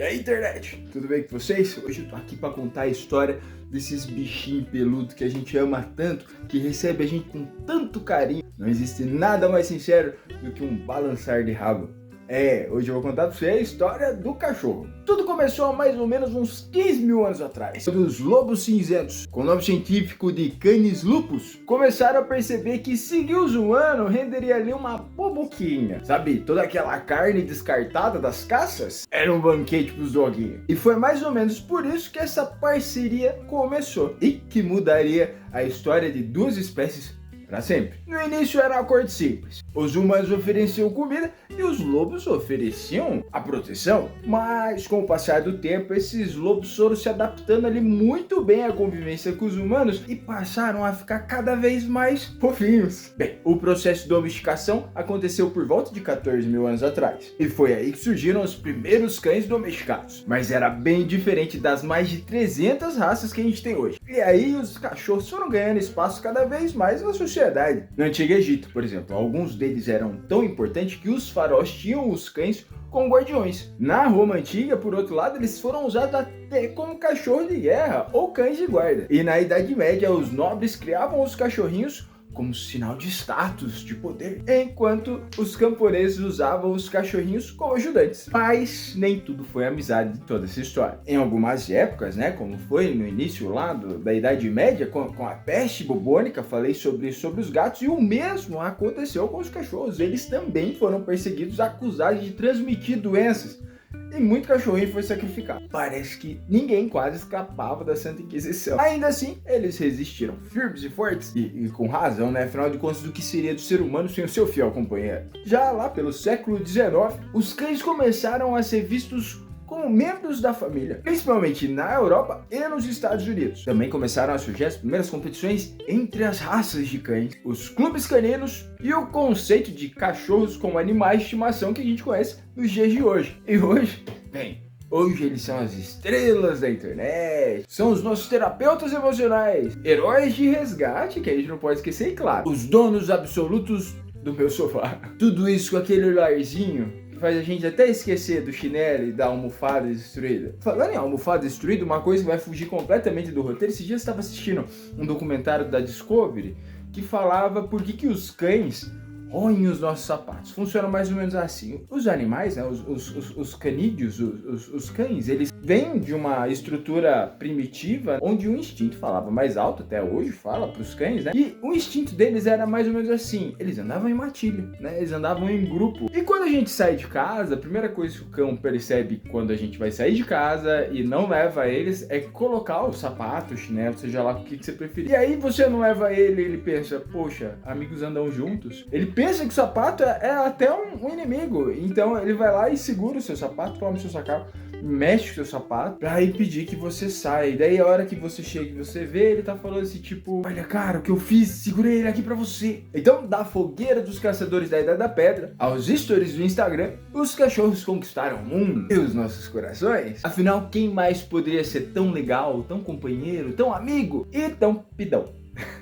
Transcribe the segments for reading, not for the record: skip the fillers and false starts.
E aí, internet? Tudo bem com vocês? Hoje eu tô aqui para contar a história desses bichinhos peludos que a gente ama tanto, que recebe a gente com tanto carinho. Não existe nada mais sincero do que um balançar de rabo. Hoje eu vou contar pra você a história do cachorro. Tudo começou há mais ou menos uns 15 mil anos atrás. Quando os lobos cinzentos, com o nome científico de Canis lupus, começaram a perceber que seguir os humanos renderia ali uma boboquinha. Sabe, toda aquela carne descartada das caças era um banquete pros doguinhos. E foi mais ou menos por isso que essa parceria começou. E que mudaria a história de duas espécies para sempre. No início era um acordo simples. Os humanos ofereciam comida e os lobos ofereciam a proteção. Mas com o passar do tempo, esses lobos foram se adaptando ali muito bem à convivência com os humanos e passaram a ficar cada vez mais fofinhos. Bem, o processo de domesticação aconteceu por volta de 14 mil anos atrás. E foi aí que surgiram os primeiros cães domesticados. Mas era bem diferente das mais de 300 raças que a gente tem hoje. E aí os cachorros foram ganhando espaço cada vez mais na sociedade. No Antigo Egito, por exemplo, alguns deles eram tão importantes que os faraós tinham os cães como guardiões. Na Roma Antiga, por outro lado, eles foram usados até como cachorro de guerra ou cães de guarda. E na Idade Média, os nobres criavam os cachorrinhos como sinal de status, de poder, enquanto os camponeses usavam os cachorrinhos como ajudantes. Mas nem tudo foi amizade de toda essa história. Em algumas épocas, como foi no início lá da Idade Média, com a peste bubônica, falei sobre os gatos, e o mesmo aconteceu com os cachorros. Eles também foram perseguidos, acusados de transmitir doenças. E muito cachorrinho foi sacrificado. Parece que ninguém quase escapava da Santa Inquisição. Ainda assim, eles resistiram firmes e fortes. E com razão, Afinal de contas, do que seria do ser humano sem o seu fiel companheiro? Já lá pelo século XIX, os cães começaram a ser vistos como membros da família, principalmente na Europa e nos Estados Unidos. Também começaram a surgir as primeiras competições entre as raças de cães, os clubes caninos e o conceito de cachorros como animais de estimação que a gente conhece nos dias de hoje. E hoje, hoje eles são as estrelas da internet, são os nossos terapeutas emocionais, heróis de resgate, que a gente não pode esquecer, e claro, os donos absolutos do meu sofá. Tudo isso com aquele olharzinho faz a gente até esquecer do chinelo e da almofada destruída. Falando em almofada destruída, uma coisa que vai fugir completamente do roteiro. Esses dias eu estava assistindo um documentário da Discovery que falava por que os cães roem os nossos sapatos. Funciona mais ou menos assim. Os animais, os canídeos, os cães, eles vêm de uma estrutura primitiva onde o instinto falava mais alto, até hoje fala para os cães, E o instinto deles era mais ou menos assim. Eles andavam em matilha, Eles andavam em grupo. E quando a gente sai de casa, a primeira coisa que o cão percebe quando a gente vai sair de casa e não leva eles é colocar o sapato, o chinelo, seja lá o que você preferir. E aí você não leva ele pensa, poxa, amigos andam juntos. Ele pensa que o sapato é até um inimigo, então ele vai lá e segura o seu sapato, toma o seu sapato, mexe com o seu sapato pra impedir que você saia. E daí a hora que você chega e você vê, ele tá falando assim, tipo, olha cara, o que eu fiz, segurei ele aqui pra você. Então, da fogueira dos caçadores da Idade da Pedra aos stories do Instagram, os cachorros conquistaram o mundo e os nossos corações. Afinal, quem mais poderia ser tão legal, tão companheiro, tão amigo e tão pidão?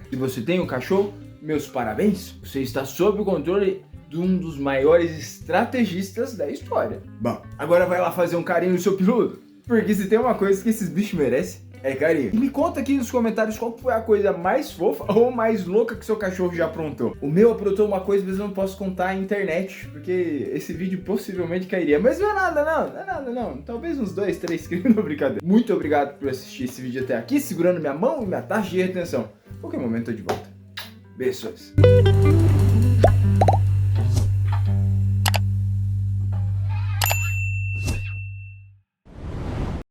Se você tem um cachorro, meus parabéns, você está sob o controle de um dos maiores estrategistas da história. Bom, agora vai lá fazer um carinho no seu peludo, porque se tem uma coisa que esses bichos merecem, é carinho. E me conta aqui nos comentários qual foi a coisa mais fofa ou mais louca que seu cachorro já aprontou. O meu aprontou uma coisa, mas eu não posso contar na internet, porque esse vídeo possivelmente cairia. Mas não é nada não. Talvez uns 2, 3 quilos, não, brincadeira. Muito obrigado por assistir esse vídeo até aqui, segurando minha mão e minha taxa de retenção. Qualquer momento eu tô de volta. Beijos.